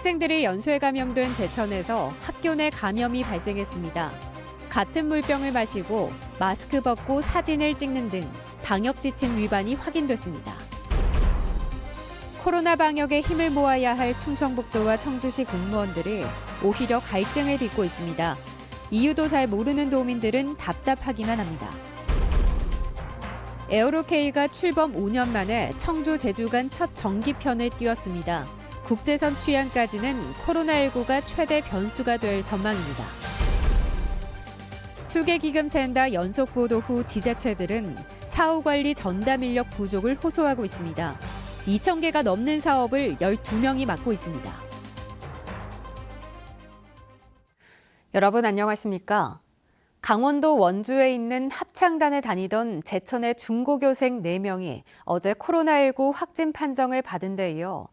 학생들이 연수에 감염된 제천에서 학교 내 감염이 발생했습니다. 같은 물병을 마시고 마스크 벗고 사진을 찍는 등 방역 지침 위반이 확인됐습니다. 코로나 방역에 힘을 모아야 할 충청북도와 청주시 공무원들이 오히려 갈등을 빚고 있습니다. 이유도 잘 모르는 도민들은 답답하기만 합니다. 에어로케이가 출범 5년 만에 청주 제주 간 첫 정기편을 띄웠습니다. 국제선 취항까지는 코로나19가 최대 변수가 될 전망입니다. 수계기금 샌다 연속 보도 후 지자체들은 사후 관리 전담 인력 부족을 호소하고 있습니다. 2,000개가 넘는 사업을 12명이 맡고 있습니다. 여러분 안녕하십니까? 강원도 원주에 있는 합창단에 다니던 제천의 중고교생 4명이 어제 코로나19 확진 판정을 받은 데 이어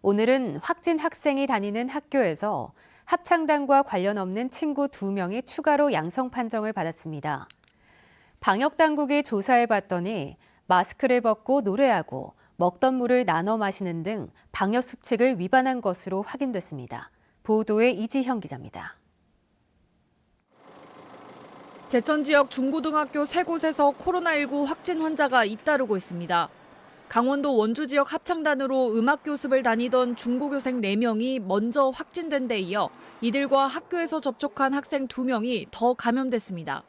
오늘은 확진 학생이 다니는 학교에서 합창단과 관련 없는 친구 2명이 추가로 양성 판정을 받았습니다. 방역당국이 조사해봤더니 마스크를 벗고 노래하고 먹던 물을 나눠 마시는 등 방역 수칙을 위반한 것으로 확인됐습니다. 보도에 이지형 기자입니다. 제천 지역 중고등학교 3곳에서 코로나19 확진 환자가 잇따르고 있습니다. 강원도 원주 지역 합창단으로 음악 교습을 다니던 중고교생 4명이 먼저 확진된 데 이어 이들과 학교에서 접촉한 학생 2명이 더 감염됐습니다.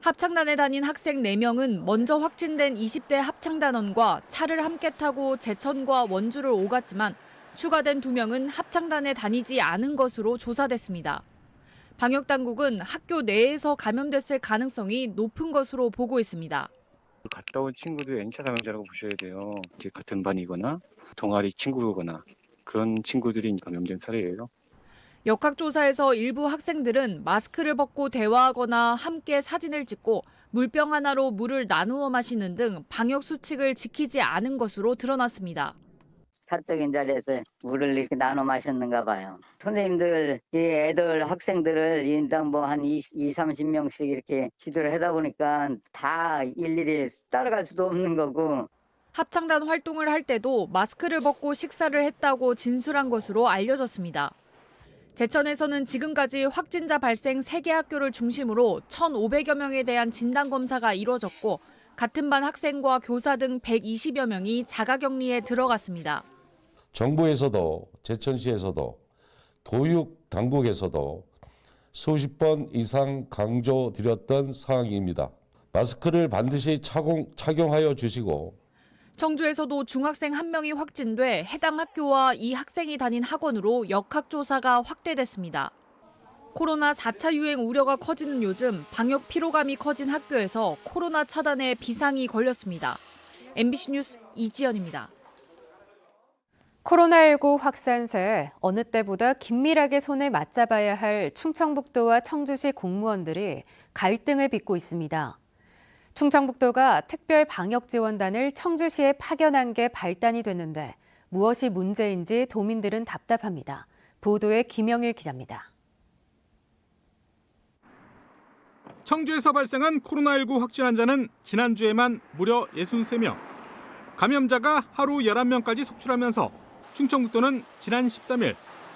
합창단에 다닌 학생 4명은 먼저 확진된 20대 합창단원과 차를 함께 타고 제천과 원주를 오갔지만 추가된 2명은 합창단에 다니지 않은 것으로 조사됐습니다. 방역당국은 학교 내에서 감염됐을 가능성이 높은 것으로 보고 있습니다. 갔다 온 친구도 N차 감염자라고 보셔야 돼요. 이제 같은 반이거나 동아리 친구거나 그런 친구들이 감염된 사례예요. 역학조사에서 일부 학생들은 마스크를 벗고 대화하거나 함께 사진을 찍고 물병 하나로 물을 나누어 마시는 등 방역 수칙을 지키지 않은 것으로 드러났습니다. 사적인 자리에서 물을 이렇게 나눠 마셨는가 봐요. 선생님들, 이 애들, 학생들을 인당 뭐 한 30명씩 이렇게 지도를 하다 보니까 다 일일이 따라갈 수도 없는 거고. 합창단 활동을 할 때도 마스크를 벗고 식사를 했다고 진술한 것으로 알려졌습니다. 제천에서는 지금까지 확진자 발생 3개 학교를 중심으로 1,500여 명에 대한 진단검사가 이뤄졌고 같은 반 학생과 교사 등 120여 명이 자가격리에 들어갔습니다. 정부에서도 제천시에서도 교육 당국에서도 수십 번 이상 강조드렸던 사항입니다. 마스크를 반드시 착용하여 주시고 청주에서도 중학생 1명이 확진돼 해당 학교와 이 학생이 다닌 학원으로 역학조사가 확대됐습니다. 코로나 4차 유행 우려가 커지는 요즘 방역 피로감이 커진 학교에서 코로나 차단에 비상이 걸렸습니다. MBC 뉴스 이지연입니다. 코로나19 확산세에 어느 때보다 긴밀하게 손을 맞잡아야 할 충청북도와 청주시 공무원들이 갈등을 빚고 있습니다. 충청북도가 특별 방역 지원단을 청주시에 파견한 게 발단이 됐는데 무엇이 문제인지 도민들은 답답합니다. 보도에 김영일 기자입니다. 청주에서 발생한 코로나19 확진 환자는 지난주에만 무려 63명. 감염자가 하루 11명까지 속출하면서 충청북도는 지난 13일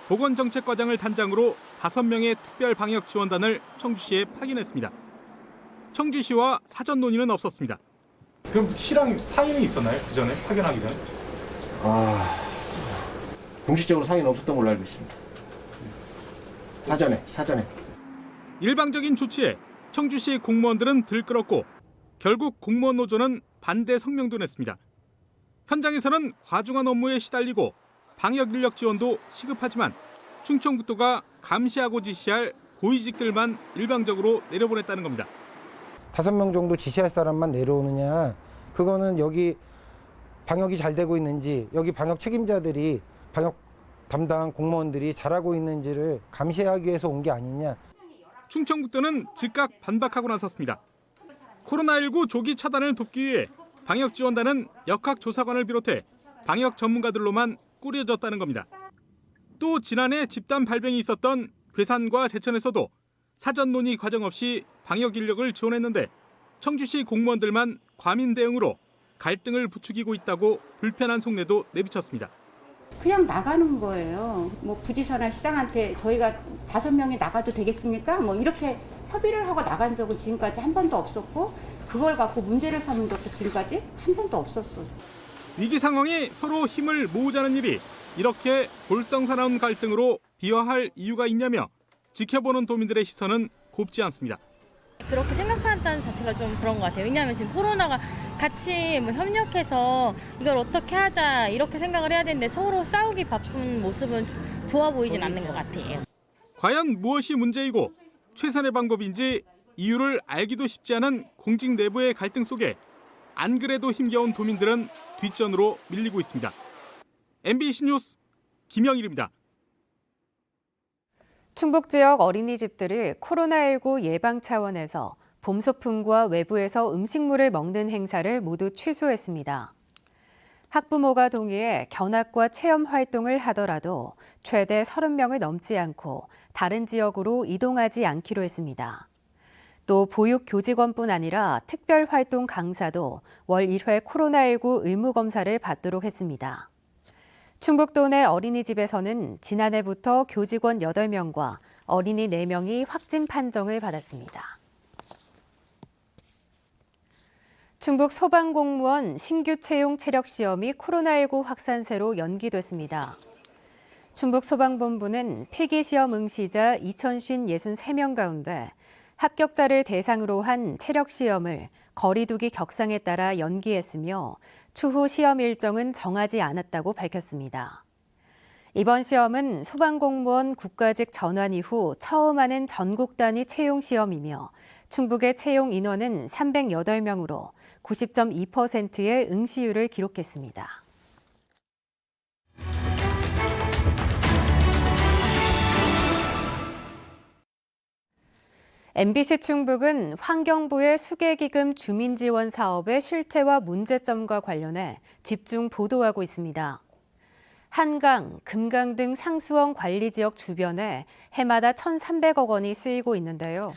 보건정책과장을 단장으로 5명의 특별 방역 지원단을 청주시에 파견했습니다. 청주시와 사전 논의는 없었습니다. 그럼 시랑 상의는 있었나요? 그 전에 파견하기 전에? 공식적으로 상의는 없었던 걸로 알고 있습니다. 사전에. 일방적인 조치에 청주시 공무원들은 들끓었고 결국 공무원 노조는 반대 성명도 냈습니다. 현장에서는 과중한 업무에 시달리고 방역 인력 지원도 시급하지만 충청북도가 감시하고 지시할 고위직들만 일방적으로 내려보냈다는 겁니다. 5명 정도 지시할 사람만 내려오느냐, 그거는 여기 방역이 잘 되고 있는지, 여기 방역 책임자들이, 방역 담당 공무원들이 잘하고 있는지를 감시하기 위해서 온 게 아니냐. 충청북도는 즉각 반박하고 나섰습니다. 코로나19 조기 차단을 돕기 위해 방역지원단은 역학조사관을 비롯해 방역 전문가들로만 꾸려졌다는 겁니다. 또 지난해 집단 발병이 있었던 괴산과 제천에서도 사전 논의 과정 없이 방역 인력을 지원했는데 청주시 공무원들만 과민 대응으로 갈등을 부추기고 있다고 불편한 속내도 내비쳤습니다. 그냥 나가는 거예요. 뭐 부지사나 시장한테 저희가 5명이 나가도 되겠습니까? 뭐 이렇게 협의를 하고 나간 적은 지금까지 한 번도 없었고 그걸 갖고 문제를 삼은 적도 지금까지 한 번도 없었어요. 위기 상황에 서로 힘을 모으자는 일이 이렇게 볼썽사나운 갈등으로 비화할 이유가 있냐며 지켜보는 도민들의 시선은 곱지 않습니다. 그렇게 생각한다는 자체가 좀 그런 것 같아요. 왜냐하면 지금 코로나가 같이 뭐 협력해서 이걸 어떻게 하자 이렇게 생각을 해야 되는데 서로 싸우기 바쁜 모습은 좋아 보이진 않는 것 같아요. 과연 무엇이 문제이고 최선의 방법인지 이유를 알기도 쉽지 않은 공직 내부의 갈등 속에 안 그래도 힘겨운 도민들은 뒷전으로 밀리고 있습니다. MBC 뉴스 김영일입니다. 충북 지역 어린이집들이 코로나19 예방 차원에서 봄 소풍과 외부에서 음식물을 먹는 행사를 모두 취소했습니다. 학부모가 동의해 견학과 체험 활동을 하더라도 최대 30명을 넘지 않고 다른 지역으로 이동하지 않기로 했습니다. 또 보육 교직원뿐 아니라 특별활동 강사도 월 1회 코로나19 의무검사를 받도록 했습니다. 충북도 내 어린이집에서는 지난해부터 교직원 8명과 어린이 4명이 확진 판정을 받았습니다. 충북 소방공무원 신규 채용 체력 시험이 코로나19 확산세로 연기됐습니다. 충북 소방본부는 필기시험 응시자 2,063명 가운데 합격자를 대상으로 한 체력 시험을 거리두기 격상에 따라 연기했으며 추후 시험 일정은 정하지 않았다고 밝혔습니다. 이번 시험은 소방공무원 국가직 전환 이후 처음 하는 전국 단위 채용 시험이며 충북의 채용 인원은 308명으로 90.2%의 응시율을 기록했습니다. MBC 충북은 환경부의 수계기금 주민지원 사업의 실태와 문제점과 관련해 집중 보도하고 있습니다. 한강, 금강 등 상수원 관리지역 주변에 해마다 1,300억 원이 쓰이고 있는데요.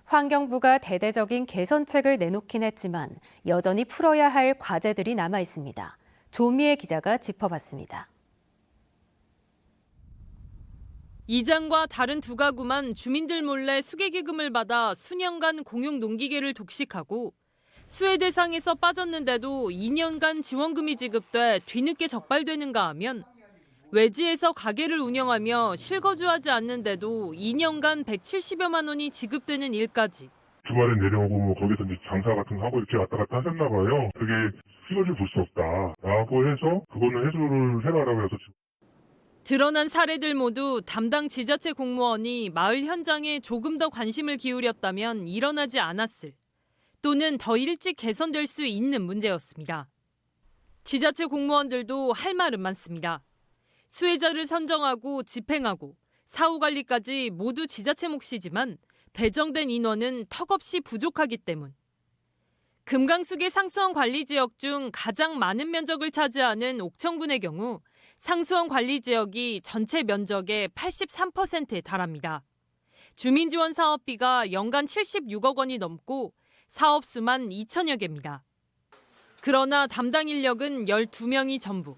환경부가 대대적인 개선책을 내놓긴 했지만 여전히 풀어야 할 과제들이 남아 있습니다. 조미애 기자가 짚어봤습니다. 이장과 다른 두 가구만 주민들 몰래 수계기금을 받아 수년간 공용 농기계를 독식하고 수혜 대상에서 빠졌는데도 2년간 지원금이 지급돼 뒤늦게 적발되는가 하면 외지에서 가게를 운영하며 실거주하지 않는데도 2년간 170여만 원이 지급되는 일까지. 주말에 내려오고 뭐 거기서 이제 장사 같은 거 하고 이렇게 왔다 갔다 하셨나 봐요. 그게 실거주 볼 수 없다라고 해서 그거는 해소를 해라라고 해서. 드러난 사례들 모두 담당 지자체 공무원이 마을 현장에 조금 더 관심을 기울였다면 일어나지 않았을 또는 더 일찍 개선될 수 있는 문제였습니다. 지자체 공무원들도 할 말은 많습니다. 수혜자를 선정하고 집행하고 사후 관리까지 모두 지자체 몫이지만 배정된 인원은 턱없이 부족하기 때문. 금강수계 상수원 관리 지역 중 가장 많은 면적을 차지하는 옥천군의 경우 상수원 관리 지역이 전체 면적의 83%에 달합니다. 주민지원 사업비가 연간 76억 원이 넘고 사업 수만 2천여 개입니다. 그러나 담당 인력은 12명이 전부.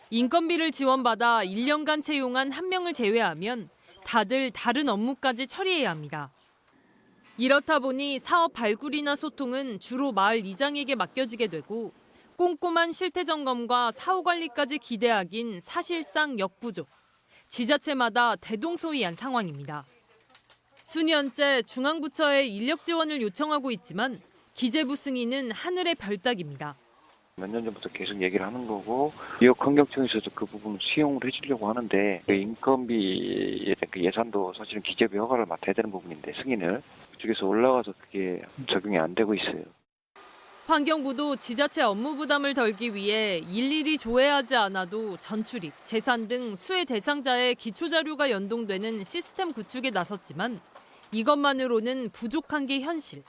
인건비를 지원받아 1년간 채용한 1명을 제외하면 다들 다른 업무까지 처리해야 합니다. 이렇다 보니 사업 발굴이나 소통은 주로 마을 이장에게 맡겨지게 되고 꼼꼼한 실태 점검과 사후 관리까지 기대하긴 사실상 역부족. 지자체마다 대동소이한 상황입니다. 수년째 중앙부처에 인력 지원을 요청하고 있지만 기재부 승인은 하늘의 별 따기입니다. 몇 년 전부터 계속 얘기를 하는 거고 지역환경청에서도 그 부분 수용을 해주려고 하는데 그 인건비에 대한 그 예산도 사실은 기재부 허가를 맡아야 되는 부분인데 승인을 그쪽에서 올라가서 그게 적용이 안 되고 있어요. 환경부도 지자체 업무 부담을 덜기 위해 일일이 조회하지 않아도 전출입, 재산 등 수혜 대상자의 기초자료가 연동되는 시스템 구축에 나섰지만 이것만으로는 부족한 게 현실.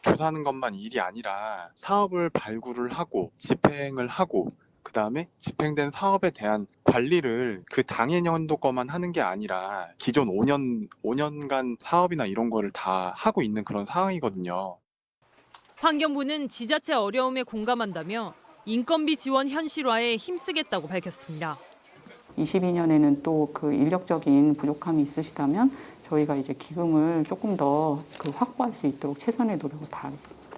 조사하는 것만 일이 아니라 사업을 발굴을 하고 집행을 하고 그다음에 집행된 사업에 대한 관리를 그 당해 연도 거만 하는 게 아니라 기존 5년간 사업이나 이런 거를 다 하고 있는 그런 상황이거든요. 환경부는 지자체 어려움에 공감한다며 인건비 지원 현실화에 힘쓰겠다고 밝혔습니다. 22년에는 또 그 인력적인 부족함이 있으시다면 저희가 이제 기금을 조금 더 확보할 수 있도록 최선의 노력을 다하겠습니다.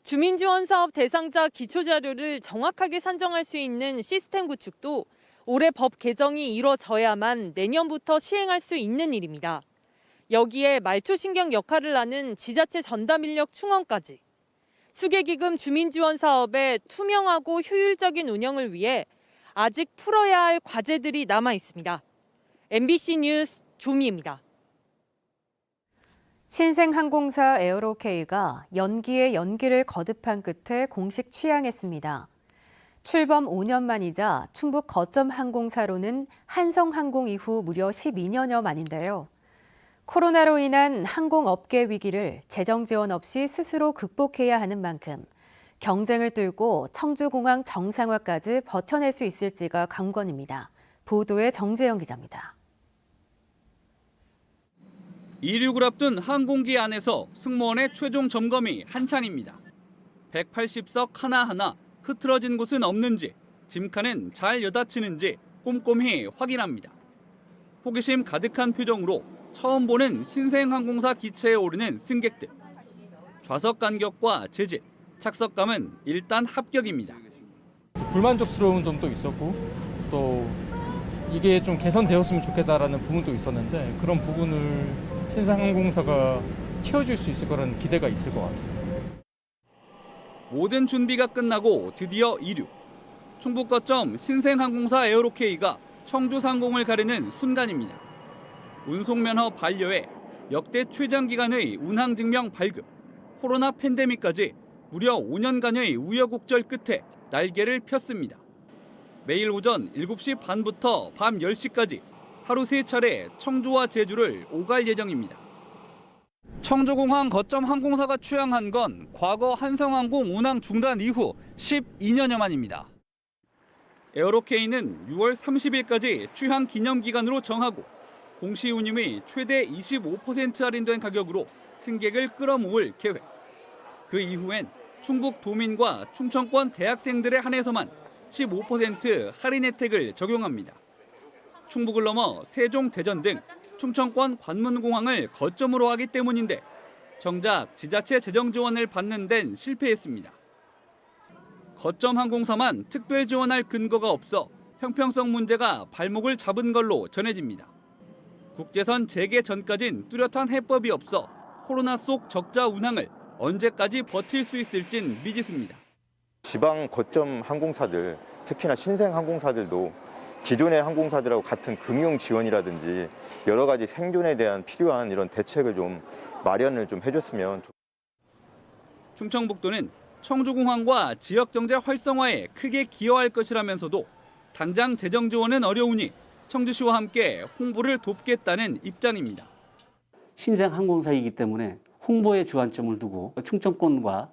주민지원사업 대상자 기초자료를 정확하게 산정할 수 있는 시스템 구축도 올해 법 개정이 이뤄져야만 내년부터 시행할 수 있는 일입니다. 여기에 말초신경 역할을 하는 지자체 전담 인력 충원까지. 수계기금 주민지원 사업의 투명하고 효율적인 운영을 위해 아직 풀어야 할 과제들이 남아 있습니다. MBC 뉴스 조미입니다. 신생항공사 에어로케이가 연기에 연기를 거듭한 끝에 공식 취항했습니다. 출범 5년 만이자 충북 거점 항공사로는 한성항공 이후 무려 12년여 만인데요. 코로나로 인한 항공업계 위기를 재정 지원 없이 스스로 극복해야 하는 만큼 경쟁을 뚫고 청주공항 정상화까지 버텨낼 수 있을지가 관건입니다. 보도에 정재영 기자입니다. 이륙을 앞둔 항공기 안에서 승무원의 최종 점검이 한창입니다. 180석 하나하나 흐트러진 곳은 없는지, 짐칸은 잘 여닫히는지 꼼꼼히 확인합니다. 호기심 가득한 표정으로 처음 보는 신생항공사 기체에 오르는 승객들. 좌석 간격과 재질, 착석감은 일단 합격입니다. 불만족스러운 점도 있었고 또 이게 좀 개선되었으면 좋겠다라는 부분도 있었는데 그런 부분을 신생항공사가 채워줄 수 있을 거라는 기대가 있을 것 같아요. 모든 준비가 끝나고 드디어 이륙. 충북 거점 신생항공사 에어로케이가 청주 상공을 가르는 순간입니다. 운송면허 반려에 역대 최장기간의 운항증명 발급, 코로나 팬데믹까지 무려 5년간의 우여곡절 끝에 날개를 폈습니다. 매일 오전 7시 반부터 밤 10시까지 하루 3차례 청주와 제주를 오갈 예정입니다. 청주공항 거점 항공사가 취항한 건 과거 한성항공 운항 중단 이후 12년여 만입니다. 에어로케이는 6월 30일까지 취항 기념 기간으로 정하고 공시 운임의 최대 25% 할인된 가격으로 승객을 끌어모을 계획. 그 이후엔 충북 도민과 충청권 대학생들에 한해서만 15% 할인 혜택을 적용합니다. 충북을 넘어 세종, 대전 등 충청권 관문공항을 거점으로 하기 때문인데 정작 지자체 재정 지원을 받는 데는 실패했습니다. 거점 항공사만 특별 지원할 근거가 없어 형평성 문제가 발목을 잡은 걸로 전해집니다. 국제선 재개 전까진 뚜렷한 해법이 없어 코로나 속 적자 운항을 언제까지 버틸 수 있을진 미지수입니다. 지방 거점 항공사들, 특히나 신생 항공사들도 기존의 항공사들하고 같은 금융 지원이라든지 여러 가지 생존에 대한 필요한 이런 대책을 좀 마련을 좀 해줬으면. 충청북도는 청주공항과 지역경제 활성화에 크게 기여할 것이라면서도 당장 재정 지원은 어려우니 청주시와 함께 홍보를 돕겠다는 입장입니다. 신생항공사이기 때문에 홍보에 주안점을 두고 충청권과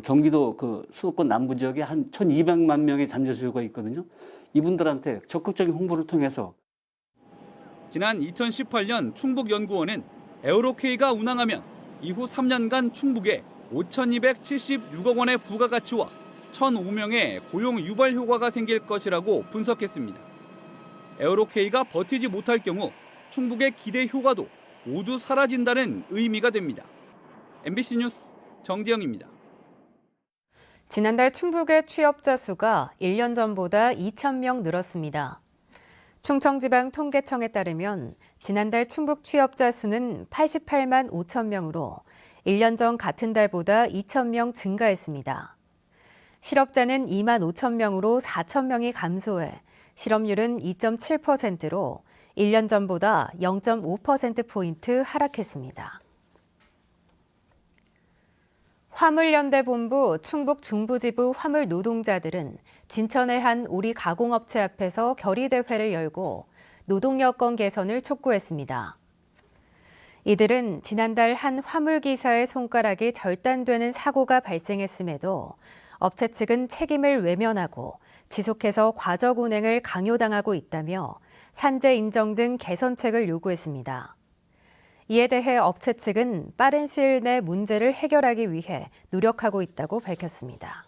경기도 수도권 남부 지역에 한 1,200만 명의 잠재 수요가 있거든요. 이분들한테 적극적인 홍보를 통해서 지난 2018년 충북연구원은 에어로케이가 운항하면 이후 3년간 충북에 5,276억 원의 부가가치와 1,005명의 고용 유발 효과가 생길 것이라고 분석했습니다. 에어로케이가 버티지 못할 경우 충북의 기대 효과도 모두 사라진다는 의미가 됩니다. MBC 뉴스 정지영입니다. 지난달 충북의 취업자 수가 1년 전보다 2,000명 늘었습니다. 충청지방통계청에 따르면 지난달 충북 취업자 수는 88만 5천 명으로 1년 전 같은 달보다 2,000명 증가했습니다. 실업자는 2만 5천 명으로 4천 명이 감소해 실업률은 2.7%로 1년 전보다 0.5%포인트 하락했습니다. 화물연대본부 충북 중부지부 화물 노동자들은 진천의 한 오리 가공업체 앞에서 결의대회를 열고 노동여건 개선을 촉구했습니다. 이들은 지난달 한 화물기사의 손가락이 절단되는 사고가 발생했음에도 업체 측은 책임을 외면하고 지속해서 과적 운행을 강요당하고 있다며 산재 인정 등 개선책을 요구했습니다. 이에 대해 업체 측은 빠른 시일 내 문제를 해결하기 위해 노력하고 있다고 밝혔습니다.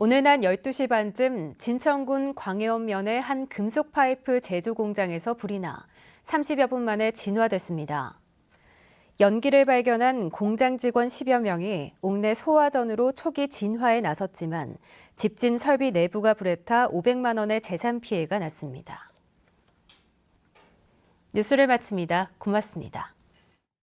오늘 낮 12시 반쯤 진천군 광해원면의 한 금속 파이프 제조 공장에서 불이 나 30여 분 만에 진화됐습니다. 연기를 발견한 공장 직원 10여 명이 옥내 소화전으로 초기 진화에 나섰지만 집진 설비 내부가 불에 타 500만 원의 재산 피해가 났습니다. 뉴스를 마칩니다. 고맙습니다.